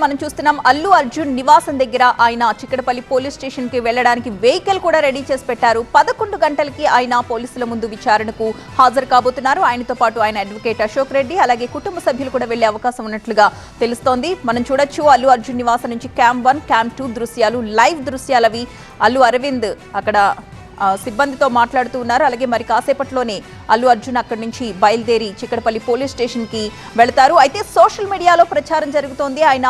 మనం చూస్తున్నాం అల్లు అర్జున్ నివాసం దగ్గర ఆయన చిక్కడపల్లి పోలీస్ స్టేషన్ కి వెళ్ళడానికి వెహికల్ కూడా రెడీ చేసి పెట్టారు. 11 గంటలకి ఆయన పోలీసుల ముందు విచారణకు హాజరు కాబోతున్నారు. ఆయనతో పాటు ఆయన అడ్వకేట్ అశోక్ రెడ్డి అలాగే కుటుంబ సభ్యులు కూడా వెళ్లే అవకాశం ఉన్నట్లుగా తెలుస్తోంది. మనం చూడొచ్చు అల్లు అర్జున్ నివాసం నుంచి క్యాంప్ 1 క్యాంప్ 2 దృశ్యాలు, లైవ్ దృశ్యాలవి. అల్లు అరవింద్ అక్కడ సిబ్బందితో మాట్లాడుతూ ఉన్నారు. అలాగే మరి కాసేపట్లోనే అల్లు అర్జున్ అక్కడి నుంచి బయలుదేరి చిక్కడపల్లి పోలీస్ స్టేషన్ కి వెళతారు. అయితే సోషల్ మీడియాలో ప్రచారం జరుగుతోంది ఆయన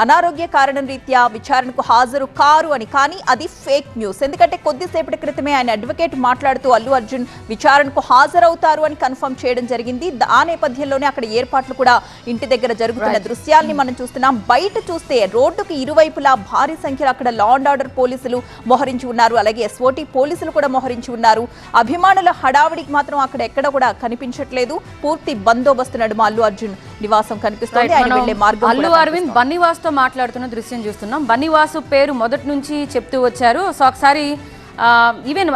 అనారోగ్య కారణం రీత్యా విచారణకు హాజరు కారు అని. కానీ అది ఫేక్ న్యూస్. ఎందుకంటే కొద్దిసేపటి క్రితమే ఆయన అడ్వకేట్ మాట్లాడుతూ అల్లు అర్జున్ విచారణకు హాజరవుతారు అని కన్ఫర్మ్ చేయడం జరిగింది. ఆ నేపథ్యంలోనే అక్కడ ఏర్పాట్లు కూడా ఇంటి దగ్గర జరుగుతున్న దృశ్యాల్ని మనం చూస్తున్నాం. బయట చూస్తే రోడ్డుకి ఇరువైపులా భారీ సంఖ్యలో అక్కడ లా అండ్ ఆర్డర్ పోలీసులు మోహరించి ఉన్నారు. అలాగే ఎస్ఓటీ పోలీసులు కూడా మోహరించి ఉన్నారు. అభిమానుల హడావిడికి మాత్రం అక్కడ ఎక్కడ కూడా కనిపించట్లేదు. పూర్తి బందోబస్తు నడుమ అల్లు అర్జున్ నివాసం కనిపిస్తోంది. ఆయన వెళ్లే మార్గం అల్లు అరవింద్ బన్నీవాస్ తో మాట్లాడుతున్న దృశ్యం చూస్తున్నాం. బన్నీవాసు పేరు మొదటి నుంచి చెప్తూ వచ్చారు. సో ఒకసారి ఈవెన్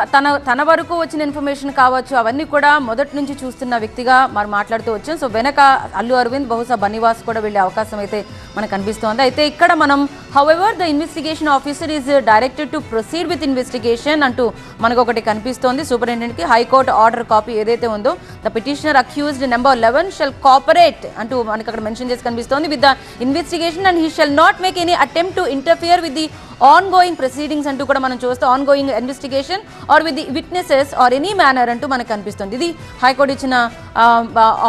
తన వరకు వచ్చిన ఇన్ఫర్మేషన్ కావచ్చు, అవన్నీ కూడా మొదటి నుంచి చూస్తున్న వ్యక్తిగా మరి మాట్లాడుతూ వచ్చాం. సో వెనక అల్లు అరవింద్ బహుశా బన్నీవాస్ కూడా వెళ్ళే అవకాశం అయితే మనకు కనిపిస్తోంది. అయితే ఇక్కడ మనం however the investigation officer is directed to proceed with investigation అంటూ మనకు ఒకటి కనిపిస్తోంది. సూపరింటెండెంట్కి హైకోర్టు ఆర్డర్ కాపీ ఏదైతే ఉందో the petitioner accused number 11 shall cooperate అంటూ మనకు అక్కడ మెన్షన్ చేసి కనిపిస్తోంది with the investigation and he shall not make any attempt to interfere with the ongoing proceedings అంటూ కూడా మనం చూస్తే ongoing investigation or with the witnesses or any manner అంటూ మనకు కనిపిస్తుంది. ఇది హైకోర్టు ఇచ్చిన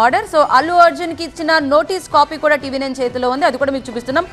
ఆర్డర్. సో అల్లు అర్జున్కి ఇచ్చిన నోటీస్ కాపీ కూడా టీవీ9 చేతిలో ఉంది. అది కూడా మీకు చూపిస్తున్నాం.